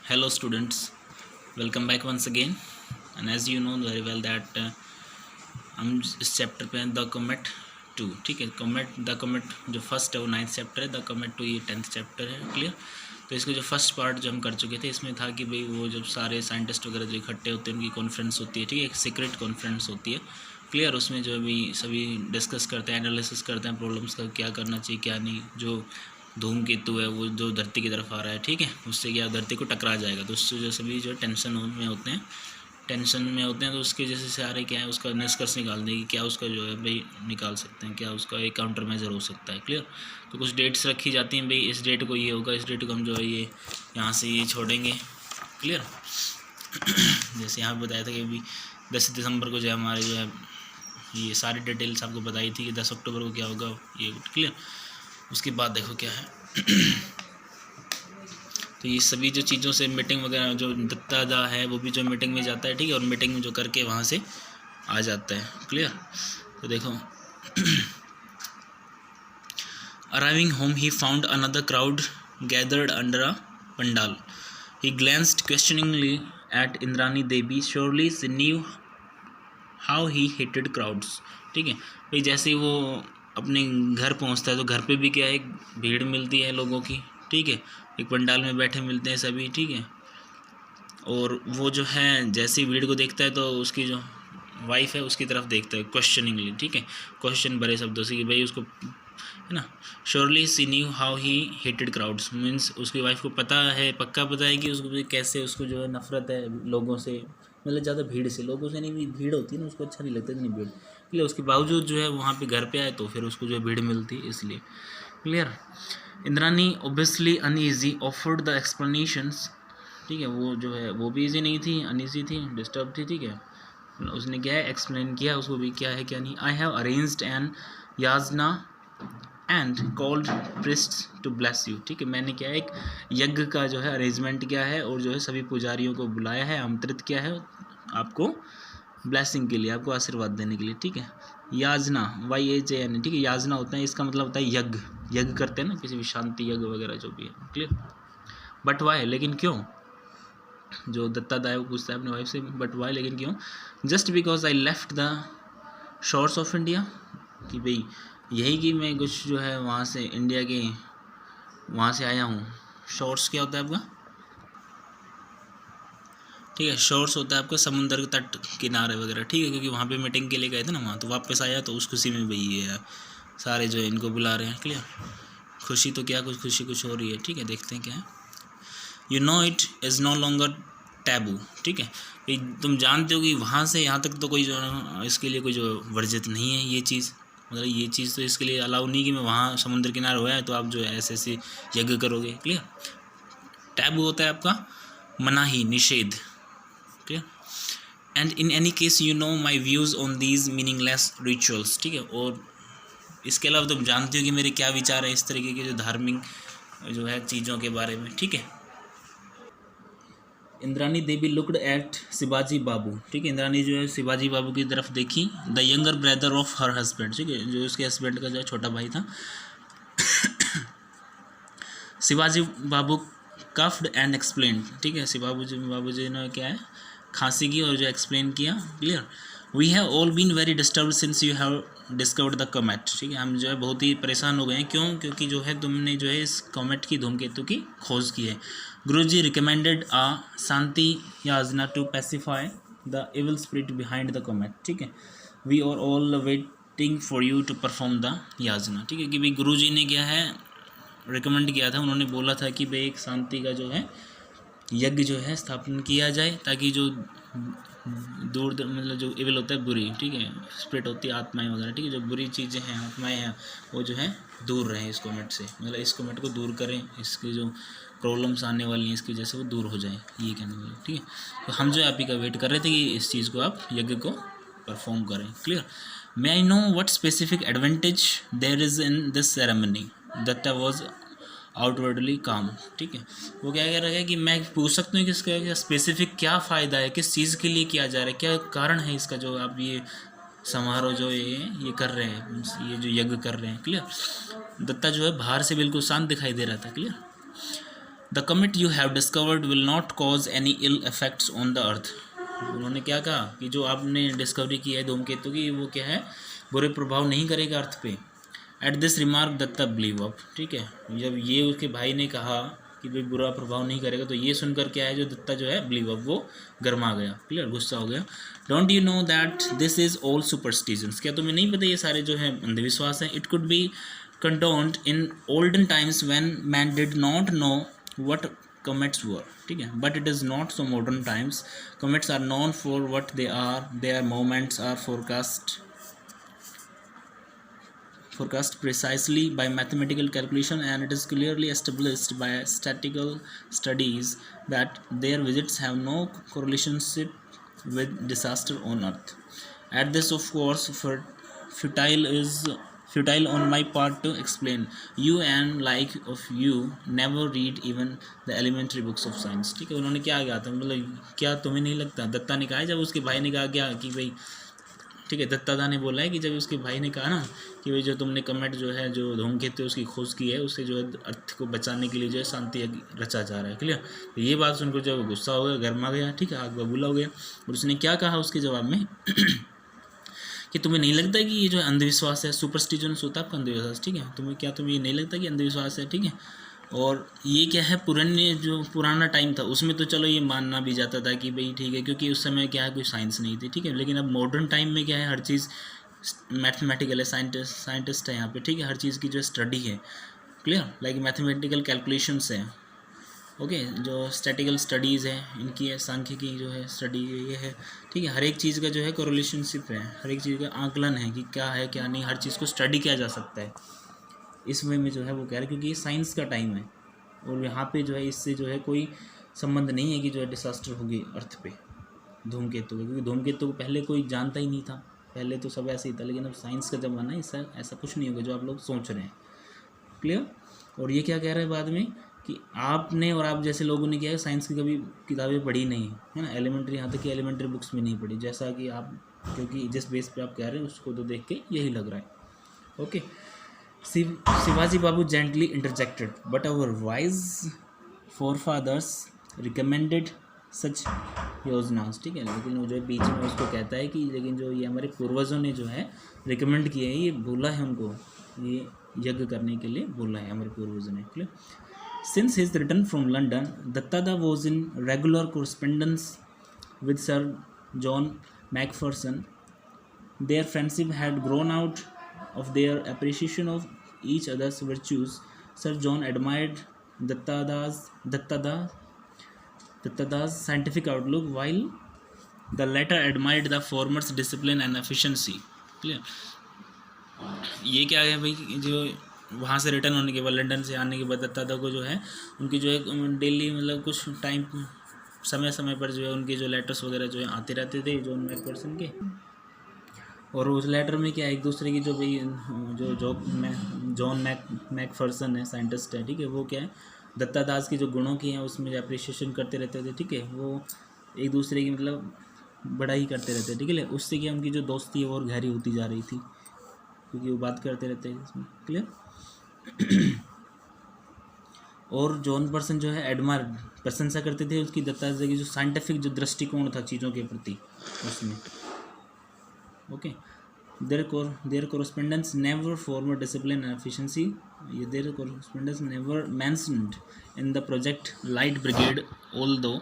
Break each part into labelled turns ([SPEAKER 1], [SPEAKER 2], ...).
[SPEAKER 1] Hello students, welcome back once again. And as you know very well that हम इस chapter पे हैं the comet 2। ठीक है, द कॉमेट जो फर्स्ट है वो 9th चैप्टर है, द कॉमेट 2 ये 10th चैप्टर है। क्लियर। तो इसका जो फर्स्ट पार्ट जो हम कर चुके थे इसमें था कि भाई वो जब सारे साइंटिस्ट वगैरह जो इकट्ठे होते हैं उनकी कॉन्फ्रेंस होती है। ठीक है, एक सीक्रेट कॉन्फ्रेंस होती है। क्लियर। उसमें जो भी सभी डिस्कस करते हैं, एनालिसिस करते हैं प्रॉब्लम्स का, क्या करना चाहिए क्या नहीं। जो धूमकेतु है वो जो धरती की तरफ आ रहा है, ठीक है, उससे क्या धरती को टकरा जाएगा, तो उससे जो सभी जो टेंशन में होते हैं तो उसके जैसे सारे क्या है उसका निष्कर्ष निकाल दें कि क्या उसका जो है भाई निकाल सकते हैं, क्या उसका एक काउंटर मेजर हो सकता है। क्लियर। तो कुछ डेट्स रखी जाती हैं भाई, इस डेट को ये होगा, इस डेट को हम जो है ये यहाँ से ये छोड़ेंगे। क्लियर। जैसे यहाँ बताया था कि अभी 10 दिसंबर को जो है हमारे जो है ये सारी डिटेल्स आपको बताई थी कि 10 अक्टूबर को क्या होगा ये। क्लियर। उसके बाद देखो क्या है। तो ये सभी जो चीज़ों से मीटिंग वगैरह जो दत्तादा है वो भी जो मीटिंग में जाता है। ठीक है, और मीटिंग में जो करके वहाँ से आ जाता है। क्लियर। तो देखो arriving home he found another crowd gathered under a pandal. He glanced questioningly at Indrani Devi, surely she knew how he hated crowds. ठीक है भाई, जैसे ही वो अपने घर पहुंचता है तो घर पे भी क्या है, भीड़ मिलती है लोगों की। ठीक है, एक पंडाल में बैठे मिलते हैं सभी। ठीक है, और वो जो है जैसे ही भीड़ को देखता है तो उसकी जो वाइफ है उसकी तरफ देखता है क्वेश्चनिंगली। ठीक है, क्वेश्चन भरे शब्दों से कि भाई उसको है ना। Surely she knew how he hated crowds, means उसकी वाइफ को पता है, पक्का पता है कि उसको कैसे उसको जो है नफरत है लोगों से, मतलब ज़्यादा भीड़ से, लोगों से नहीं, भी भीड़ होती है ना उसको अच्छा नहीं लगता इतनी भीड़। इसलिए उसके बावजूद जो है वहाँ पे घर पे आए तो फिर उसको जो है भीड़ मिलती है इसलिए। Clear. Indrani obviously uneasy offered the explanations. ठीक है, वो जो है वो भी ईजी नहीं थी, अनईजी थी, डिस्टर्ब थी। ठीक है, उसने क्या है एक्सप्लेन किया उसको भी क्या है क्या नहीं। I have arranged an yajna and called priests to bless you. ठीक है, मैंने क्या है एक यज्ञ का जो है अरेंजमेंट किया है और जो है सभी पुजारियों को बुलाया है, आमंत्रित किया है आपको ब्लेसिंग के लिए, आपको आशीर्वाद देने के लिए। ठीक है, याजना YAJN। ठीक है, याजना होता है, इसका मतलब होता है यज्ञ। यज्ञ करते हैं ना किसी भी शांति यज्ञ वगैरह जो भी है। क्लियर। बट वाई, लेकिन क्यों, जो दत्तादा है वो पूछता है अपने वाइफ से, बट वाई, लेकिन क्यों। Just because I left the shores of India, कि भाई यही कि मैं कुछ जो है वहाँ से इंडिया के वहाँ से आया हूँ। शोर्स क्या होता है आपका, ठीक है, शोर्स होता है आपका समुंदर के तट किनारे वगैरह। ठीक है, क्योंकि वहाँ पे मीटिंग के लिए गए थे ना वहाँ, तो वापस आया तो उस खुशी में भाई ये सारे जो है इनको बुला रहे हैं। क्लियर। खुशी तो क्या, कुछ खुशी कुछ हो रही है। ठीक है, देखते हैं क्या है। You know it is no longer taboo. ठीक है, भाई तुम जानते हो कि वहाँ से यहाँ तक तो कोई जो इसके लिए कोई जो वर्जित नहीं है ये चीज़, मतलब ये चीज़ तो इसके लिए अलाउ नहीं कि मैं वहाँ समुद्र किनारे हुआ है तो आप जो है ऐसे ऐसे यज्ञ करोगे। क्लियर। टैबू होता है आपका मनाही, निषेध। Clear. And in any case you know my views on these meaningless rituals. ठीक है, और इसके अलावा तुम जानते हो कि मेरे क्या विचार है इस तरीके के जो धार्मिक जो है चीज़ों के बारे में। ठीक है। इंद्रानी देवी लुक्ड एट शिवाजी बाबू। ठीक है, इंद्रानी जो है शिवाजी बाबू की तरफ देखी। The younger brother of her husband. ठीक है, जो उसके हस्बैंड का जो है छोटा भाई था। शिवाजी बाबू कफ्ड एंड एक्सप्लेन। ठीक है, बाबू जी ने क्या है खांसी की और जो एक्सप्लेन किया। Clear. We have all been very disturb since you have discovered the comet. ठीक है, हम जो है बहुत ही परेशान हो गए हैं। क्यों, क्योंकि जो है तुमने जो है इस कॉमेट की, धूमकेतु की खोज की है। Guruji recommended a shanti yajna to pacify the evil spirit behind the comet. ठीक है, we are all waiting for you to perform the yajna. ठीक है, कि भाई गुरुजी ने क्या है रिकमेंड किया था, उन्होंने बोला था कि भाई एक शांति का जो है यज्ञ जो है स्थापन किया जाए, ताकि जो दूर मतलब जो इविल होता है बुरी, ठीक है, स्पिरिट होती है आत्माएं वगैरह, ठीक है, जो बुरी चीज़ें हैं आत्माएं हैं वो जो है दूर रहें इस कॉमेट से, मतलब इस कॉमेट को दूर करें, इसकी जो प्रॉब्लम्स आने वाली हैं इसकी वजह से वो दूर हो जाए, ये कहने वाले। ठीक है, तो हम जो है आप ही का वेट कर रहे थे कि इस चीज़ को आप यज्ञ को परफॉर्म करें। Clear. May I know what specific advantage there is in this ceremony. Datta was outwardly calm. ठीक है, वो क्या कह रहा है कि मैं पूछ सकता हूँ कि इसका क्या स्पेसिफिक क्या फ़ायदा है, किस चीज़ के लिए किया जा रहा है, क्या कारण है इसका जो आप ये समारोह जो ये कर रहे हैं, ये जो यज्ञ कर रहे हैं। क्लियर। दत्ता जो है बाहर से बिल्कुल शांत दिखाई दे रहा था। Clear. The comet you have discovered will not cause any ill effects on the earth. उन्होंने क्या कहा कि जो आपने डिस्कवरी की है धूमकेतु की, वो क्या है, बुरे प्रभाव नहीं करेगा अर्थ पे। At this remark Datta blew up, ठीक है, जब ये उसके भाई ने कहा कि भाई बुरा प्रभाव नहीं करेगा, तो ये सुनकर क्या है, जो दत्ता जो है बिलीव अप, वो गर्मा गया, क्लियर, गुस्सा हो गया। Don't you know that this is all superstitions, क्या तुम्हें नहीं पता ये सारे जो है अंधविश्वास हैं। It could be condoned in olden times when man did not know what comets were, ठीक है, but it is not so modern times. Comets are known for what they are, their movements are forecast precisely by mathematical calculation, and it is clearly established by statistical studies that their visits have no correlationship with disaster on earth. At this, of course, futile on my part to explain. You and like of you never read even the elementary books of science, ठीक है। उन्होंने क्या कहा था, मतलब क्या तुम्हें नहीं लगता, दत्ता ने कहा है, जब उसके भाई ने कहा क्या कि भाई, ठीक है, दत्तादा ने बोला है कि जब उसके भाई ने कहा ना कि भाई जो तुमने कमेट जो है, जो धूमकेतु उसकी खोज की है, उससे जो है अर्थ को बचाने के लिए जो है शांति रचा जा रहा है, क्लियर। तो ये बात सुनकर जब गुस्सा हो गया, गर्मा गया, ठीक है, आग बबूला हो गया, और उसने क्या कहा उसके जवाब में कि तुम्हें नहीं लगता कि ये जो अंधविश्वास है, सुपरस्टिशंस होता है आपका अंधविश्वास, ठीक है, तुम्हें ये नहीं लगता कि अंधविश्वास है, ठीक है। और ये क्या है, पुराना टाइम था, उसमें तो चलो ये मानना भी जाता था कि भाई ठीक है, क्योंकि उस समय क्या है, कोई साइंस नहीं थी, ठीक है। लेकिन अब मॉडर्न टाइम में क्या है, हर चीज़ मैथमेटिकल है, साइंटिस्ट है यहाँ पे, ठीक है, हर चीज़ की जो स्टडी है, क्लियर, लाइक मैथमेटिकल कैलकुलेशंस है, ओके, जो स्टैटिकल स्टडीज़ है इनकी है, सांख्य की जो है स्टडी ये है, ठीक है। हर एक चीज़ का जो है कोरिलेशनशिप है, हर एक चीज़ का आकलन है कि क्या है क्या नहीं, हर चीज़ को स्टडी किया जा सकता है। इस वे में जो है वो कह रहे हैं, क्योंकि ये साइंस का टाइम है, और यहाँ पे जो है इससे जो है कोई संबंध नहीं है कि जो है डिसास्टर होगी अर्थ पे धूमकेतु, क्योंकि धूमकेतु को पहले कोई जानता ही नहीं था, पहले तो सब ऐसे ही था, लेकिन अब साइंस का ज़माना है, इससे ऐसा कुछ नहीं होगा जो आप लोग सोच रहे हैं, क्लियर। और ये क्या कह रहे हैं बाद में कि आपने और आप जैसे लोगों ने क्या है, साइंस की कभी किताबें पढ़ी नहीं है ना, एलिमेंट्री, यहाँ तक कि एलिमेंट्री बुक्स में नहीं पढ़ी, जैसा कि आप, क्योंकि जिस बेस पे आप कह रहे हैं उसको तो देख के यही लग रहा है, okay. Shivaji Babu gently interjected, but our wise forefathers recommended such yojanas, ठीक है, लेकिन वो जो बीच में उसको कहता है कि लेकिन जो ये हमारे पूर्वजों ने जो है रिकमेंड किया है, ये बोला है उनको, ये यज्ञ करने के लिए बोला है हमारे पूर्वजों ने, clear. Since his return from London, Dattada was in regular correspondence with Sir John Macpherson. Their friendship had grown out of their appreciation of each other's virtues. Sir John admired Dattada's scientific outlook, while the latter admired the former's discipline and efficiency. Clear? ये क्या है भाई, जो वहाँ से return होने के बाद, लंदन से आने के बाद दत्तादा को जो है उनकी जो है डेली, मतलब कुछ टाइम समय समय पर जो है उनके जो लेटर्स वगैरह जो है आते रहते थे जॉन मैकफर्सन के, और उस लेटर में क्या एक दूसरे की जो भाई जॉन मैकफर्सन है, साइंटिस्ट है, ठीक है, वो क्या है दत्तादास की जो गुणों की हैं उसमें अप्रिशिएशन करते रहते थे, ठीक है, वो एक दूसरे की मतलब बड़ाई करते रहते, ठीक है। उससे क्या उनकी जो दोस्ती है वो और गहरी होती जा रही थी, क्योंकि वो बात करते रहते हैं इसमें, क्लियर। और जॉन पर्सन जो है एडमायर, प्रशंसा करते थे उसकी दत्तादा की जो साइंटिफिक जो दृष्टिकोण था चीज़ों के प्रति उसमें, okay. There correspondence never formed discipline and efficiency. Their correspondence never mentioned in the Project Light Brigade, although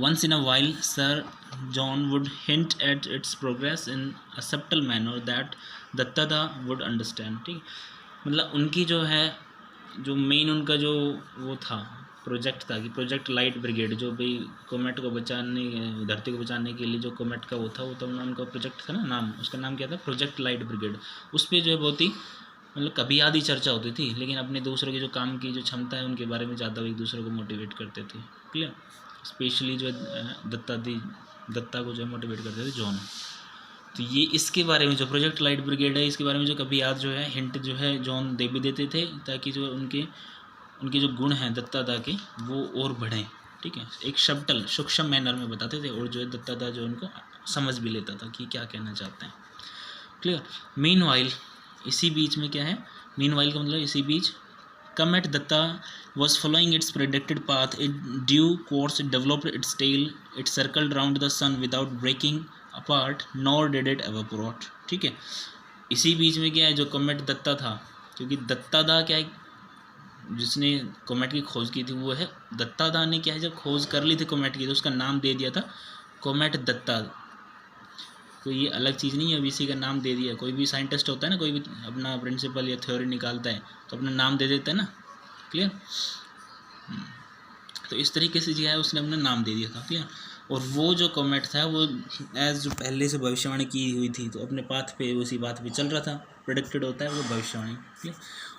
[SPEAKER 1] once in a while Sir John would hint at its progress in a subtle manner that Dattada would understand, ठीक, मतलब उनकी जो है जो main उनका जो वो था प्रोजेक्ट था कि प्रोजेक्ट लाइट ब्रिगेड, जो भाई कोमेट को बचाने, धरती को बचाने के लिए जो कोमेट का वो था, वो तो उनका प्रोजेक्ट था ना, नाम उसका नाम क्या था, प्रोजेक्ट लाइट ब्रिगेड। उस पर जो है बहुत ही मतलब कभी आधी चर्चा होती थी, लेकिन अपने दूसरों के जो काम की जो क्षमता है उनके बारे में ज़्यादा एक दूसरे को मोटिवेट करते थे, क्लियर। स्पेशली जो दत्ता को जो मोटिवेट करते थे जॉन। तो ये इसके बारे में जो प्रोजेक्ट लाइट ब्रिगेड है, इसके बारे में जो कभी याद जो है हिंट जो है जॉन दे भी देते थे, ताकि जो उनके जो गुण हैं दत्तादा के वो और बढ़ें, ठीक है, एक शब्दल सूक्ष्म मैनर में बताते थे, और जो है दत्तादा जो उनको समझ भी लेता था कि क्या कहना चाहते हैं, क्लियर। मीनवाइल, इसी बीच में क्या है, मीनवाइल का मतलब इसी बीच Comet Datta was following its predicted path. In due course, it developed its tail. It circled around the sun without breaking apart, nor did it evaporate. ठीक है, इसी बीच में क्या है, जो कॉमेट दत्ता था, क्योंकि दत्ता दा क्या है, जिसने कॉमेट की खोज की थी वो है दत्ता दा ने क्या है, जब खोज कर ली थी कॉमेट की तो उसका नाम दे दिया था कॉमेट दत्ता। कोई ये अलग चीज़ नहीं है, अब इसी का नाम दे दिया। कोई भी साइंटिस्ट होता है ना, कोई भी अपना प्रिंसिपल या थ्योरी निकालता है तो अपना नाम दे देता है ना, क्लियर। तो इस तरीके से जो है उसने अपना नाम दे दिया था, क्लियर। और वो जो कॉमेट था वो एज जो पहले से भविष्यवाणी की हुई थी तो अपने पाथ पे उसी पाथ पे चल रहा था, प्रेडिक्टेड होता है वो भविष्यवाणी, क्लियर।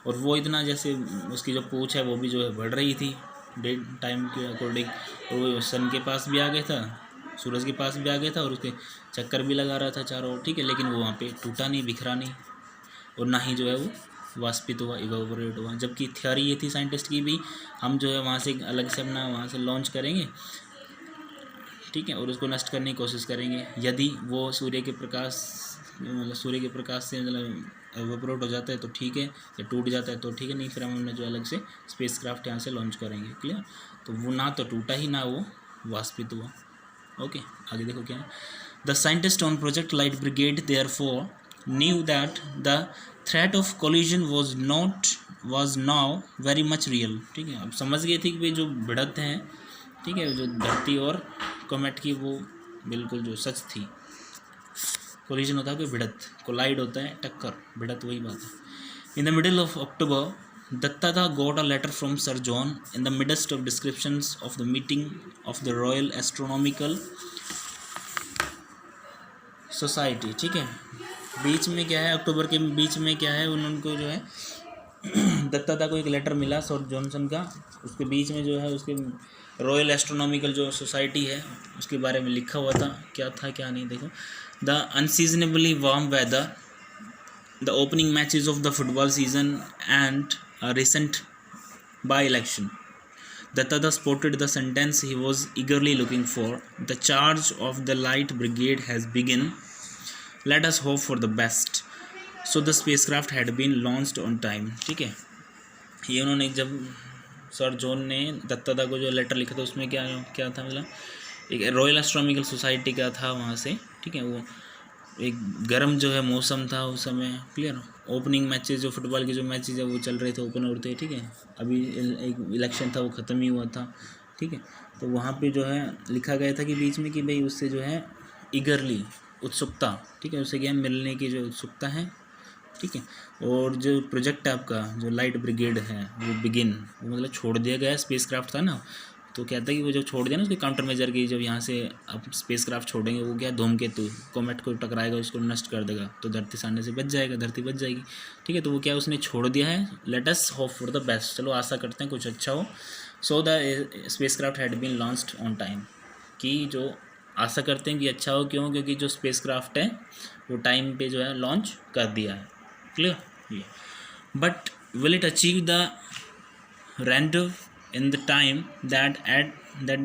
[SPEAKER 1] और वो इतना जैसे उसकी जो पूछ है वो भी जो है बढ़ रही थी डे टाइम के अकॉर्डिंग, और वो सन के पास भी आ गया था, सूरज के पास भी आ गया था और उसके चक्कर भी लगा रहा था चारों ओर, ठीक है। लेकिन वो वहाँ पे टूटा नहीं, बिखरा नहीं, और ना ही जो है वो वाष्पित हुआ, इवेपोरेट हुआ। जबकि थ्योरी ये थी साइंटिस्ट की भी, हम जो है वहाँ से अलग से अपना वहाँ से लॉन्च करेंगे, ठीक है, और उसको नष्ट करने की कोशिश करेंगे। यदि वो सूर्य के प्रकाश मतलब सूर्य के प्रकाश से मतलब एवेपोरेट हो जाता है तो ठीक है, या टूट जाता है तो ठीक है, नहीं फिर हम जो अलग से स्पेस क्राफ्ट यहाँ से लॉन्च करेंगे, क्लियर। तो वो ना तो टूटा ही ना वो वाष्पित हुआ। ओके, आगे देखो क्या है। The scientist on project light brigade therefore knew that the threat of collision was now very much real, ठीक है। अब समझ गए थे कि भाई जो भिड़त हैं, ठीक है, जो धरती और कॉमेट की वो बिल्कुल जो सच थी। कोलिजन होता है कोई भिड़त, कोलाइड होता है टक्कर, भिड़त वही बात है। In the middle of October Datta got a letter from Sir John in the midst of descriptions of the meeting of the Royal Astronomical Society, ठीक है। बीच में क्या है, अक्टूबर के बीच में क्या है, उनको जो है दत्ता को एक लेटर मिला सर जॉनसन का, उसके बीच में जो है उसके रॉयल एस्ट्रोनॉमिकल जो सोसाइटी है उसके बारे में लिखा हुआ था। क्या था क्या नहीं, देखो। The unseasonably warm weather, the opening matches of the football season and a recent by-election. Datta spotted the sentence he was eagerly looking for. The charge of the light brigade has begun. Let us hope for the best. So the spacecraft had been launched on time. ठीक है, ये उन्होंने जब sir John ने दत्ता को जो letter लिखा था उसमें क्या क्या था, मतलब एक रॉयल एस्ट्रोनॉमिकल सोसाइटी का था वहाँ से, ठीक है। वो एक गर्म जो है मौसम था उस समय, क्लियर। ओपनिंग मैचेस जो फुटबॉल के जो मैचेस है वो चल रहे थे, ओपन होते, ठीक है। अभी एक इलेक्शन था वो ख़त्म ही हुआ था, ठीक है। तो वहाँ पे जो है लिखा गया था कि बीच में कि भाई उससे जो है ईगरली, उत्सुकता, ठीक है, उससे क्या मिलने की जो उत्सुकता है, ठीक है। और जो प्रोजेक्ट है आपका जो लाइट ब्रिगेड है वो बिगिन, वो मतलब छोड़ दिया गया, स्पेस क्राफ्ट था ना, तो कहता है कि वो जब छोड़ दिया ना उसके काउंटर मेजर की, जब यहाँ से आप स्पेस क्राफ्ट छोड़ेंगे वो क्या धूमकेतु कॉमेट को टकराएगा, उसको नष्ट कर देगा, तो धरती सामने से बच जाएगा, धरती बच जाएगी, ठीक है। तो वो क्या उसने छोड़ दिया है, let us hope for the best, चलो आशा करते हैं कुछ अच्छा हो। So the space craft had been launched on time, कि जो आशा करते हैं कि अच्छा हो, क्यों, क्योंकि जो स्पेस क्राफ्ट है वो टाइम पे जो है लॉन्च कर दिया है, क्लियर। ये but will it achieve the rendezvous in the time that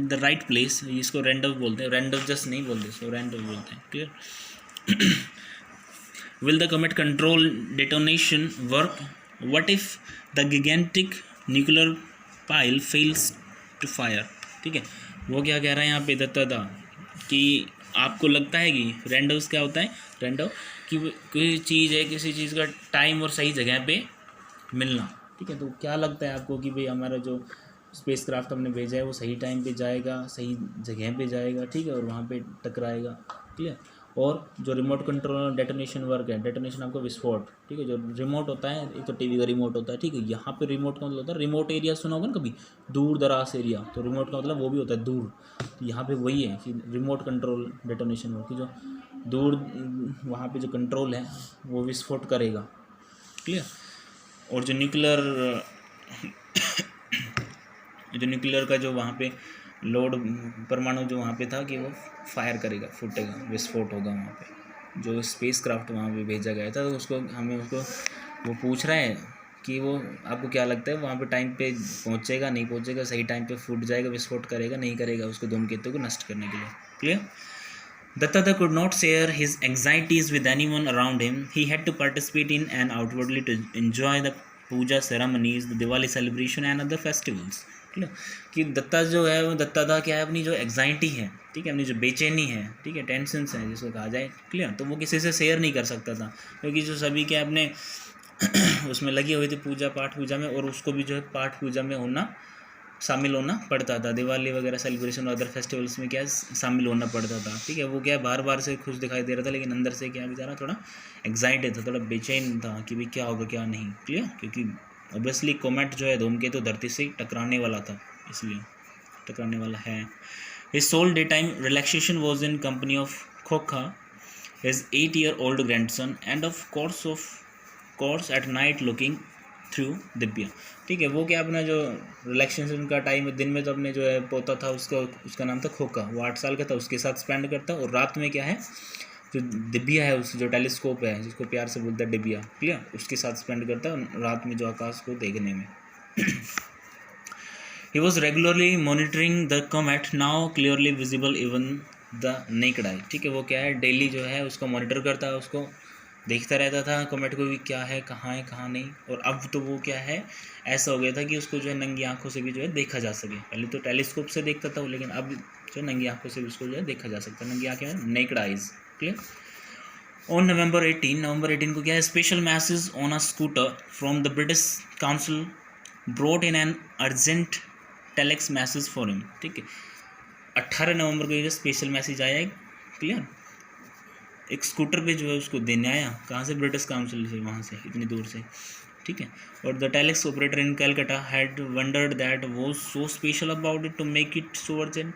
[SPEAKER 1] the right place, इसको रेंडव बोलते हैं, रेंडव जस्ट नहीं बोलते, इसको रेंडव बोलते हैं, clear. Will the comet control detonation work, what if the gigantic nuclear pile fails to fire, ठीक है। वो क्या कह रहा है यहाँ पे दत्ता कि आपको लगता है कि रेंडव्स क्या होता है, रेंडव कि कोई चीज़ है, किसी चीज़ का टाइम और सही जगह पे मिलना, ठीक है। तो क्या लगता है आपको कि भाई हमारा जो स्पेस क्राफ्ट हमने भेजा है वो सही टाइम पे जाएगा, सही जगह पे जाएगा, ठीक है, और वहाँ पे टकराएगा, क्लियर। और जो रिमोट कंट्रोल डेटोनेशन वर्क है, डेटोनेशन आपका विस्फोट, ठीक है। जो रिमोट होता है, एक तो टीवी का रिमोट होता है, ठीक है। यहाँ पे रिमोट का मतलब होता है, रिमोट एरिया सुना होगा ना कभी, दूर दराज एरिया, तो रिमोट का मतलब वो भी होता है दूर। तो यहाँ पे वही है कि रिमोट कंट्रोल डेटोनेशन वर्क, जो दूर वहाँ पे जो कंट्रोल है वो विस्फोट करेगा, क्लियर। और जो न्यूक्लियर का जो वहाँ पे लोड परमाणु जो वहाँ पे था कि वो फायर करेगा, फूटेगा, विस्फोट होगा वहाँ पे। जो स्पेस क्राफ्ट वहाँ पे भेजा गया था तो उसको वो पूछ रहा है कि वो आपको क्या लगता है वहाँ पे टाइम पे पहुँचेगा, नहीं पहुँचेगा, सही टाइम पे फूट जाएगा, विस्फोट करेगा, नहीं करेगा, उसको धूमकेतु को नष्ट करने के लिए, clear. Datta could not share his anxieties with anyone around him. He had to participate in and outwardly to enjoy the puja ceremonies, Diwali celebration and other festivals. ठीक है, कि दत्ता जो है वो दत्तादा क्या है, अपनी जो एग्जाइटी है, ठीक है, अपनी जो बेचैनी है, ठीक है, टेंशन्स हैं जिसको कहा जाए, क्लियर, तो वो किसी से शेयर नहीं कर सकता था, क्योंकि जो सभी क्या अपने उसमें लगी हुई थी पाठ पूजा में, और उसको भी जो है पाठ पूजा में शामिल होना पड़ता था। दिवाली वगैरह सेलिब्रेशन और अदर फेस्टिवल्स में क्या शामिल होना पड़ता था। ठीक है, वो क्या बार बार से खुश दिखाई दे रहा था, लेकिन अंदर से क्या बेचारा थोड़ा एग्जाइटेड था, थोड़ा बेचैन था कि भाई क्या होगा क्या नहीं, क्लियर, क्योंकि ऑब्वियसली कोमेट जो है धूमकेतु धरती से टकराने वाला था, इसलिए टकराने वाला है। His sole day time relaxation was in company of Khokha, his 8-year-old grandson, and of course at night looking through दिव्या। ठीक है, वो क्या अपना जो रिलैक्सेशन का टाइम है, दिन में तो अपने जो है पोता था उसका नाम था खोखा, वो 8 साल का था, उसके साथ स्पेंड करता, और रात में क्या है जो दिव्या है, उस जो टेलीस्कोप है जिसको प्यार से बोलता है डिबिया, क्लियर, उसके साथ स्पेंड करता है रात में जो आकाश को देखने में। He was regularly monitoring the comet, now clearly visible even the naked eye। ठीक है, वो क्या है डेली जो है उसको मॉनिटर करता है, उसको देखता रहता था कमेट को भी क्या है कहाँ नहीं, और अब तो वो क्या है ऐसा हो गया था कि उसको जो है नंगी आंखों से भी जो है देखा जा सके। पहले तो टेलीस्कोप से देखता था, लेकिन अब जो नंगी आंखों से भी उसको जो है देखा जा सकता है, नंगी आंखें में necked eyes, clear. On November 18 को क्या है special message on a scooter from the British council brought in an urgent telex message for him. ठीक है, 18 नवंबर को ये स्पेशल मैसेज आया है, क्लियर, एक स्कूटर पे जो है उसको देने आया, कहाँ से, ब्रिटिश काउंसिल से, वहाँ से इतनी दूर से। ठीक है, और the telex operator in Calcutta had wondered that was so special about it to make it so urgent.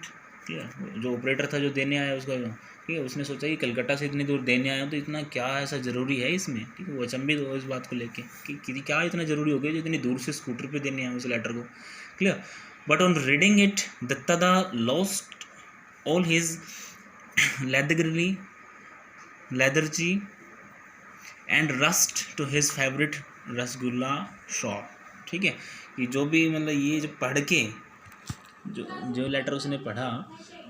[SPEAKER 1] ठीक है, जो ऑपरेटर था जो देने आया उसका, ठीक है, उसने सोचा कि कलकत्ता से इतनी दूर देने आया तो इतना क्या ऐसा ज़रूरी है इसमें। ठीक है, वो अचंभित हो इस बात को लेके कि क्या इतना ज़रूरी हो गया जो इतनी दूर से स्कूटर पे देने आया उस लेटर को, clear. But on reading it Dattada lost all his lethargy and rushed to his favorite rasgulla shop. ठीक है, कि जो भी मतलब ये जो पढ़ के जो लेटर उसने पढ़ा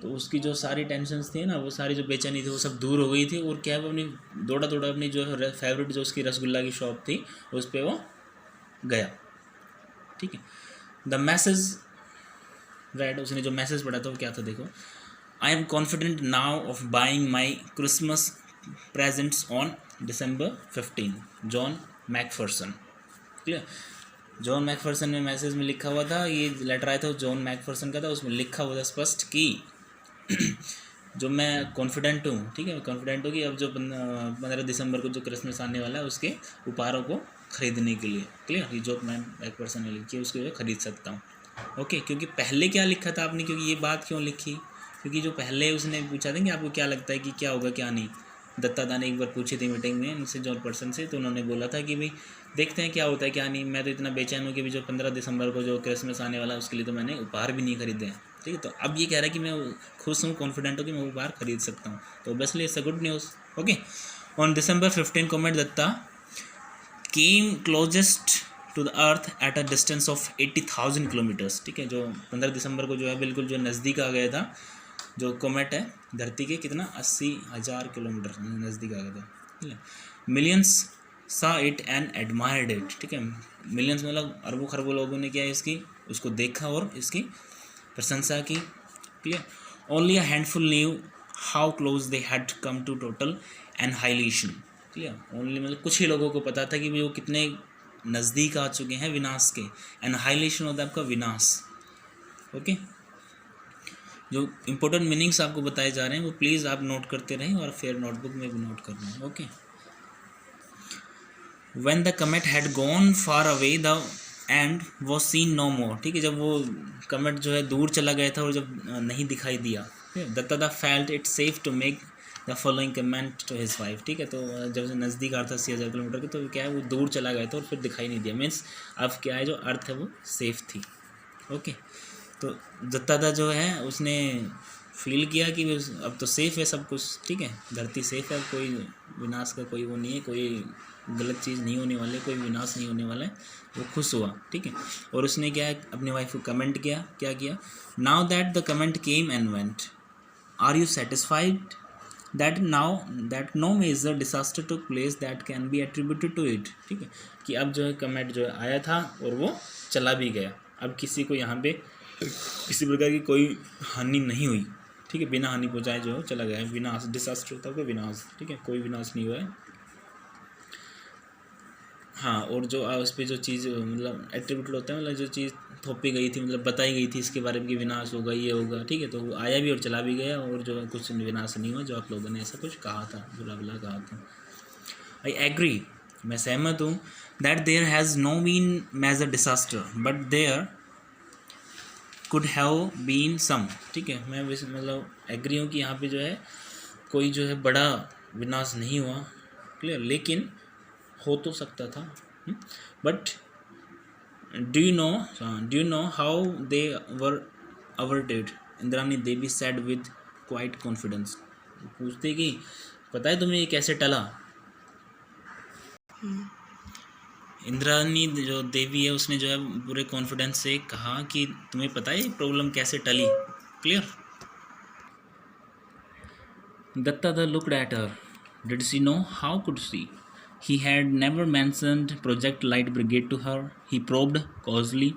[SPEAKER 1] तो उसकी जो सारी टेंशन्स थी ना, वो सारी जो बेचैनी थी वो सब दूर हो गई थी, और क्या वो अपनी दौड़ा अपनी जो फेवरेट जो उसकी रसगुल्ला की शॉप थी उस पर वो गया। ठीक है, द मैसेज राइट, उसने जो मैसेज पढ़ा था वो क्या था देखो, I am confident now of buying my Christmas presents on December 15, John Macpherson. Clear, John Macpherson में मैसेज में लिखा हुआ था, ये लेटर आया था जॉन मैकफर्सन का था, उसमें लिखा हुआ था स्पष्ट कि जो मैं कॉन्फिडेंट हूँ, ठीक है, कॉन्फिडेंट हूँ कि अब जो 15 दिसंबर को जो क्रिसमस आने वाला है उसके उपहारों को खरीदने के लिए, क्लियर, ये जो मैं मैकफर्सन ने लिखी है उसको खरीद सकता हूँ। ओके, क्योंकि पहले क्या लिखा था आपने, क्योंकि ये बात क्यों लिखी, क्योंकि जो पहले उसने पूछा था कि आपको क्या लगता है कि क्या होगा क्या नहीं, दत्तादा ने एक बार पूछी थी मीटिंग में उनसे जॉन पर्सन से, तो उन्होंने बोला था कि भाई देखते हैं क्या होता है क्या नहीं, मैं तो इतना बेचैन हूँ कि भी जो 15 दिसंबर को जो क्रिसमस आने वाला है उसके लिए तो मैंने उपहार भी नहीं खरीदे हैं। ठीक है, तो अब ये कह रहा है कि मैं खुश हूँ, कॉन्फिडेंट हूँ कि मैं उपहार खरीद सकता हूँ, तो obviously it's a good news. Okay, on December 15 comet Datta came closest to the earth at a distance of 80,000 kilometres. ठीक है, जो 15 दिसंबर को जो है बिल्कुल जो नज़दीक आ गया था, जो कोमेट है धरती के कितना 80,000 किलोमीटर नज़दीक आ गया था। ठीक है, मिलियंस सा इट एंड एडमायर्ड इट। ठीक है, मिलियंस मतलब अरबों खरबों लोगों ने क्या है इसकी उसको देखा और इसकी प्रशंसा की। Clear, only a handful knew how close they had come to total annihilation. Clear, only मतलब कुछ ही लोगों को पता था कि वो कितने नज़दीक आ चुके हैं विनाश के। एनहाइलेशन होता है आपका विनाश। ओके, जो इम्पोर्टेंट मीनिंग्स आपको बताए जा रहे हैं वो प्लीज़ आप नोट करते रहें और फिर नोटबुक में भी नोट करना है। Okay, when the comet had gone far away the end was seen no more. ठीक है, जब वो कमेट जो है दूर चला गया था और जब नहीं दिखाई दिया, Dattada felt it safe to make the following comment to his wife. ठीक है, तो जब से नज़दीक आ रहा था 80,000 किलोमीटर के, तो क्या है वो दूर चला गया था और फिर दिखाई नहीं दिया, मीन्स अब क्या है जो अर्थ है वो सेफ थी। ओके, तो दत्तादा जो है उसने फील किया कि अब तो सेफ़ है सब कुछ। ठीक है, धरती सेफ़ है, कोई विनाश का कोई वो नहीं है, कोई गलत चीज़ नहीं होने वाली, कोई विनाश नहीं होने वाला है, वो खुश हुआ। ठीक है, और उसने क्या है अपनी वाइफ को कमेंट किया, क्या किया, now that the comet came and went are you satisfied that no major disaster took place that can be attributed to it, ठीक है, कि अब जो है कमेट जो है आया था और वो चला भी गया, अब किसी को यहाँ पे किसी प्रकार की कोई हानि नहीं हुई, ठीक है, बिना हानि पहुँचाए जो चला गया है, विनाश, डिसास्टर होता है विनाश, ठीक है, कोई विनाश नहीं हुआ है। हाँ, और जो उस पर जो चीज़ मतलब एट्रीब्यूट होता है, मतलब जो चीज़ थोपी गई थी, मतलब बताई गई थी इसके बारे में कि विनाश होगा, ये होगा, ठीक है, तो वो आया भी और चला भी गया, और जो कुछ विनाश नहीं हुआ, जो आप लोगों ने ऐसा कुछ कहा था, बुला बुला कहा था। आई एग्री, मैं सहमत हूँ, that there has no been major disaster but there could have been some, ठीक है, मैं मतलब एग्री हूँ कि यहाँ पे जो है कोई जो है बड़ा विनाश नहीं हुआ, क्लियर, लेकिन हो तो सकता था, but do you know how they were averted, Indrani Devi said with quite confidence, पूछते कि पता है तुम्हें ये कैसे टला, इंद्रानी जो देवी है उसने जो है पूरे कॉन्फिडेंस से कहा कि तुम्हें पता है ये प्रॉब्लम कैसे टली, clear. Dattada looked at her, did she know, how could she, he had never mentioned Project Light Brigade to her, he probed causally,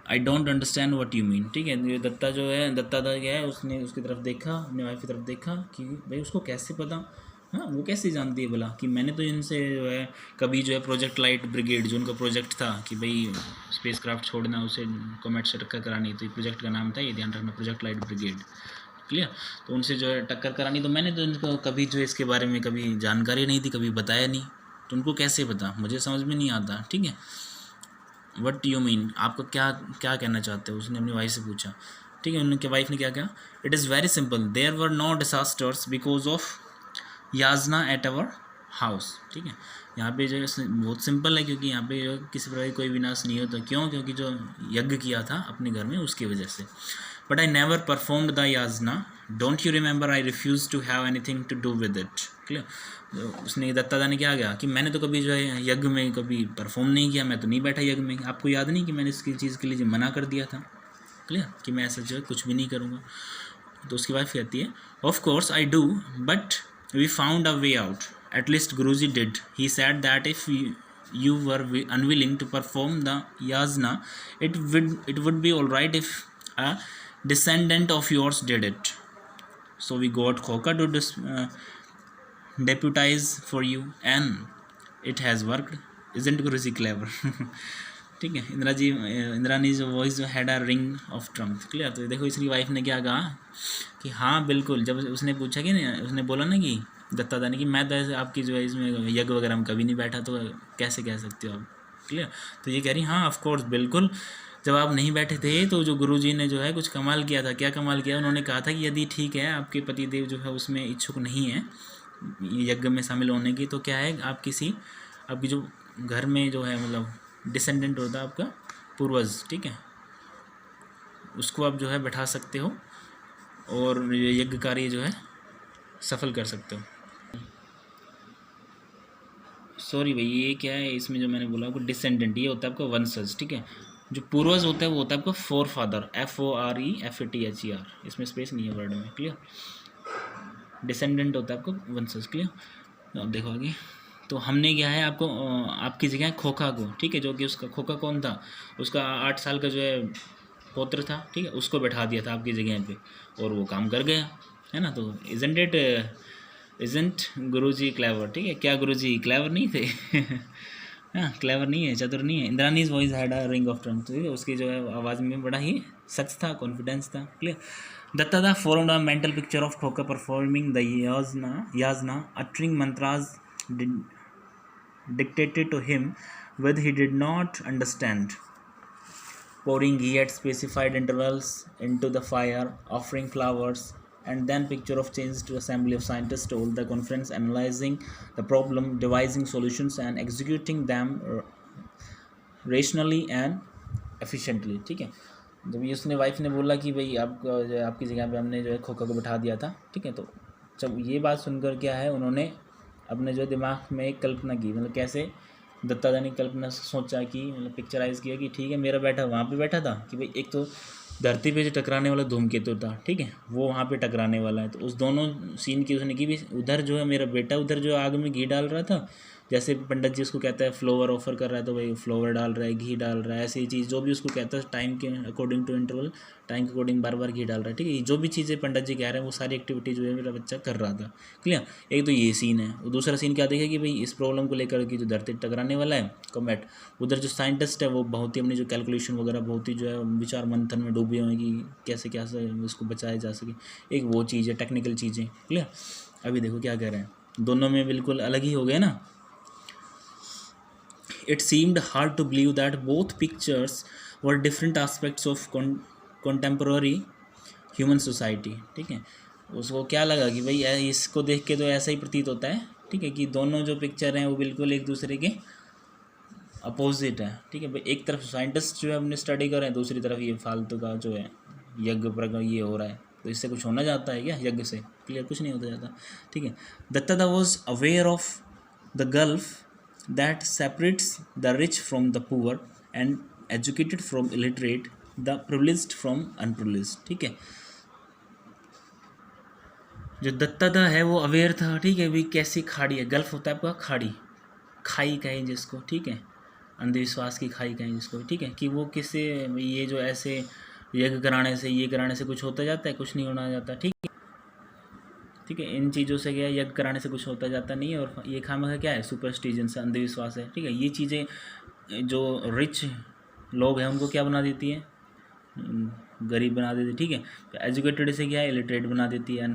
[SPEAKER 1] I don't understand what you mean, ठीक है, ये दत्ता जो है, दत्तादा क्या है, उसने उसकी तरफ देखा, अपने वाइफ की तरफ देखा कि भाई उसको कैसे पता, हाँ वो कैसे जानती है बोला कि मैंने तो इनसे जो है कभी जो है प्रोजेक्ट लाइट ब्रिगेड जो उनका प्रोजेक्ट था कि भाई स्पेस क्राफ्ट छोड़ना, उसे कॉमेट से टक्कर करानी, तो प्रोजेक्ट का नाम था, ये ध्यान रखना, प्रोजेक्ट लाइट ब्रिगेड, क्लियर, तो उनसे जो है टक्कर करानी, तो मैंने तो उनको कभी जो है इसके बारे में कभी जानकारी नहीं थी, कभी बताया नहीं, तो उनको कैसे पता, मुझे समझ में नहीं आता, ठीक है, व्हाट यू मीन, आपको क्या क्या कहना चाहते हो, उसने अपनी वाइफ से पूछा, ठीक है, उनके वाइफ ने क्या कहा, it is very simple, there were no disasters because of yajna at our house, ठीक है, यहाँ पे जो है बहुत सिंपल है, क्योंकि यहाँ पे जो किसी प्रकार कोई विनाश नहीं होता, क्यों, क्योंकि जो यज्ञ किया था अपने घर में उसकी वजह से, but I never performed the yajna, don't you remember, I refuse to have anything to do with it, clear, उसने दत्तादा ने क्या कहा कि मैंने तो कभी जो है यज्ञ में कभी परफॉर्म नहीं किया, मैं तो नहीं बैठा यज्ञ में, आपको याद नहीं कि मैंने इसकी चीज़ के लिए जो मना कर दिया था, क्लियर, कि मैं ऐसा जो है कुछ भी नहीं करूँगा, तो उसकी वाइफ कहती है, of course I do, but we found a way out, at least Guruji did, he said that if you were unwilling to perform the yajna, it would be all right if a descendant of yours did it, so we got Khoka to deputize for you and it has worked, isn't Guruji clever ठीक है, इंद्रानी जो voice जो had a ring of Trump, clear, तो देखो इसकी wife ने क्या कहा कि हाँ बिल्कुल, जब उसने पूछा कि नहीं, उसने बोला ना कि दत्तादा ने कि मैं तो ऐसे आपकी जो है इसमें यज्ञ वगैरह में कभी नहीं बैठा, तो कैसे कह सकते हो आप, क्लियर, तो ये कह रही हाँ ऑफ कोर्स बिल्कुल, जब आप नहीं बैठे थे तो जो गुरुजी ने जो है कुछ कमाल किया था, क्या कमाल किया, उन्होंने कहा था कि यदि ठीक है आपके पतिदेव जो है उसमें इच्छुक नहीं है यज्ञ में शामिल होने की, तो क्या है आप किसी आपकी जो घर में जो है मतलब डिसेंडेंट होता है आपका पूर्वज, ठीक है, उसको आप जो है बैठा सकते हो और यज्ञ कार्य जो है सफल कर सकते हो। सॉरी भाई, ये क्या है, इसमें जो मैंने बोला आपको डिसेंडेंट, ये होता है आपका वंशज, ठीक है, जो पूर्वज होता है वो होता है आपका फोर फादर, FOREFATHER, इसमें स्पेस नहीं है वर्ड में, क्लियर, डिसेंडेंट होता है आपको वंशज, क्लियर। अब देखो आगे, तो हमने क्या है आपको आपकी जगह खोखा को, ठीक है, जो कि उसका खोखा कौन था, उसका 8 साल का जो है पौत्र था, ठीक है, उसको बैठा दिया था आपकी जगह पे और वो काम कर गया, है ना, तो इजेंट गुरुजी क्लेवर, ठीक है, क्या गुरुजी क्लेवर नहीं थे हाँ क्लेवर नहीं है, चतुर नहीं है। Indrani's voice had a ring of triumph, तो उसकी जो है आवाज़ में बड़ा ही सच था, कॉन्फिडेंस था, clear. दत्तादा formed a mental picture of Khoka performing the yasna, uttering mantras dictated to him which he did not understand, pouring ghee at specified intervals into the fire, offering flowers, and then picture of change to assembly of scientists told the conference, analyzing the problem, devising solutions and executing them rationally and efficiently, ठीक है। जब ये उसने wife ने बोला कि भाई आपकी जगह पे हमने जो है खोखा को बैठा दिया था, ठीक है, तो जब ये बात सुनकर क्या है उन्होंने अपने जो दिमाग में एक कल्पना की, मतलब कैसे दत्तादा ने कल्पना सोचा कि मतलब पिक्चराइज किया कि ठीक है मेरा बैठा वहाँ पे बैठा था कि भाई एक तो धरती पे जो टकराने वाला धूमकेतु था, ठीक है, वो वहाँ पे टकराने वाला है। तो उस दोनों सीन की उसने की भी, उधर जो है मेरा बेटा उधर जो आग में घी डाल रहा था, जैसे पंडित जी उसको कहता है फ्लोवर ऑफर कर रहा है तो भाई फ्लोवर डाल रहा है, घी डाल रहा है, ऐसी चीज़ जो भी उसको कहता है टाइम के अकॉर्डिंग टू इंटरवल, टाइम के अकॉर्डिंग बार बार घी डाल रहा है, ठीक है। जो भी चीज़ें पंडित जी कह रहे हैं वो सारी एक्टिविटी जो है मेरा बच्चा कर रहा था। क्लियर। एक तो ये सीन है। और दूसरा सीन क्या देखा कि भाई इस प्रॉब्लम को लेकर कि जो धरती टकराने वाला है कॉमेट, उधर जो साइंटिस्ट है वो बहुत ही अपनी जो कैलकुलेशन वगैरह बहुत ही जो है विचार मंथन में डूबे हुए हैं कि कैसे कैसे उसको बचाया जा सके। एक वो चीज़ है, टेक्निकल चीज़ें। क्लियर। अभी देखो क्या कह रहे हैं, दोनों में बिल्कुल अलग ही हो गए ना। It seemed hard to believe that both pictures were different aspects of contemporary human society, ठीक है। उसको क्या लगा कि भाई इसको देख के तो ऐसा ही प्रतीत होता है, ठीक है, कि दोनों जो पिक्चर हैं वो बिल्कुल एक दूसरे के अपोजिट है, ठीक है। भाई एक तरफ साइंटिस्ट जो है अपनी स्टडी कर रहे हैं, दूसरी तरफ ये फालतू का जो है यज्ञ प्रकार ये हो रहा है। तो इससे कुछ होना जाता है क्या यज्ञ से? क्लियर, कुछ नहीं होता जाता, ठीक है। Dattada was aware of the gulf that separates the rich from the poor and educated from illiterate, the privileged from unprivileged, ठीक है। जो दत्तादा है वो अवेयर था, ठीक है, भी कैसी खाड़ी है, गल्फ होता है आपका खाड़ी, खाई कहें जिसको, ठीक है, अंधविश्वास की खाई कहें जिसको, ठीक है, कि वो किससे ये जो ऐसे यज्ञ कराने से ये कराने से कुछ होता जाता है, कुछ नहीं होना जाता, ठीक है, ठीक है। इन चीज़ों से क्या यज्ञ कराने से कुछ होता जाता नहीं है। और ये खामखा क्या है, सुपरस्टिजन से, अंधविश्वास है, ठीक है। ये चीज़ें जो रिच लोग हैं उनको क्या बना देती है, गरीब बना देती है, ठीक है। तो एजुकेटेड से क्या है, इलिटरेट बना देती है,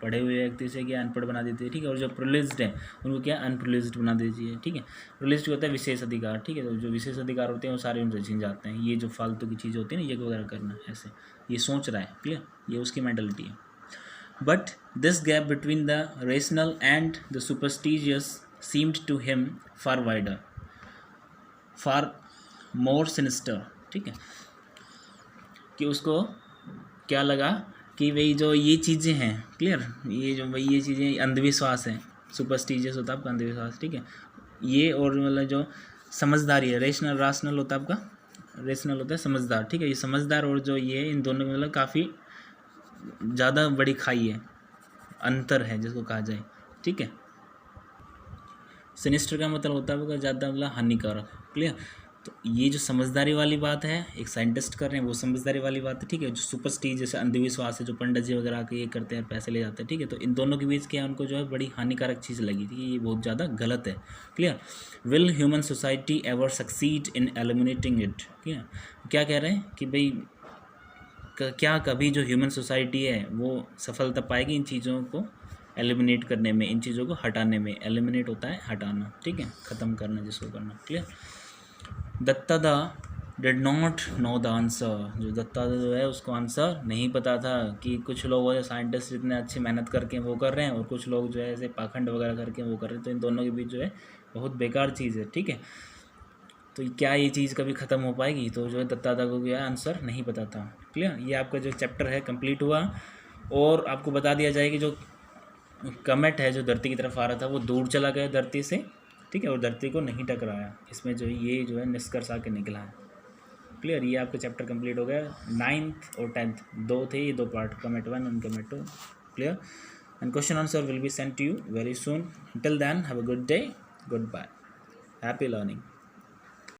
[SPEAKER 1] पढ़े हुए व्यक्ति से क्या अनपढ़ बना देती है, ठीक है। और जो प्रिविलेज्ड है उनको क्या अनप्रिविलेज्ड बना देती है, ठीक है। प्रिविलेज्ड होता है विशेष अधिकार, ठीक है। तो जो विशेष अधिकार होते हैं वो सारे उनसे छीन जाते हैं। ये जो फालतू की चीज़ होती है ना, यज्ञ वगैरह करना, ऐसे ये सोच रहा है, क्लियर, ये उसकी मेंटलिटी है। But this gap between the rational and the superstitious seemed to him far wider, far more sinister, ठीक है। कि उसको क्या लगा कि भाई जो ये चीज़ें हैं, क्लियर, ये जो भाई ये चीज़ें अंधविश्वास है, सुपरस्टिशियस होता है आपका अंधविश्वास, ठीक है। ये और मतलब जो समझदारी है, राशनल होता है आपका, रेशनल होता है समझदार, ठीक है। ये समझदार और जो ये इन दोनों में मतलब काफ़ी ज़्यादा बड़ी खाई है, अंतर है जिसको कहा जाए, ठीक है। सिनिस्टर का मतलब होता है ज़्यादा मतलब हानिकारक, क्लियर। तो ये जो समझदारी वाली बात है, एक साइंटिस्ट कर रहे हैं वो समझदारी वाली बात है, ठीक है। जो सुपरस्टिज जैसे अंधविश्वास है, जो पंडित जी वगैरह आके ये करते हैं, पैसे ले जाते हैं, ठीक है। तो इन दोनों के बीच क्या उनको जो है बड़ी हानिकारक चीज़ लगी थी, ये बहुत ज़्यादा गलत है, clear. Will human society ever succeed in eliminating it, clear. क्या कह रहे हैं कि भाई क्या कभी जो ह्यूमन सोसाइटी है वो सफलता पाएगी इन चीज़ों को एलिमिनेट करने में, इन चीज़ों को हटाने में। एलिमिनेट होता है हटाना, ठीक है, ख़त्म करना, जिसको करना, clear. Dattada did not know the answer, जो दत्तादा जो है उसको आंसर नहीं पता था कि कुछ लोग जो साइंटिस्ट इतने अच्छी मेहनत करके वो कर रहे हैं और कुछ लोग जो है ऐसे पाखंड वगैरह करके वो कर रहे हैं। तो इन दोनों के बीच जो है बहुत बेकार चीज़ है, ठीक है। तो क्या ये चीज़ कभी ख़त्म हो पाएगी? तो जो है दत्तादा को क्या आंसर नहीं पता था, क्लियर। ये आपका जो चैप्टर है कंप्लीट हुआ। और आपको बता दिया जाए कि जो कमेट है जो धरती की तरफ आ रहा था वो दूर चला गया धरती से, ठीक है, और धरती को नहीं टकराया। इसमें जो ये जो है निष्कर्ष आके निकला है, क्लियर। ये आपका चैप्टर कंप्लीट हो गया। 9th और 10th दो थे, ये दो part, comet 1 and comet 2, clear. And question answer will be sent to you very soon. Till then have a good day, goodbye, happy learning.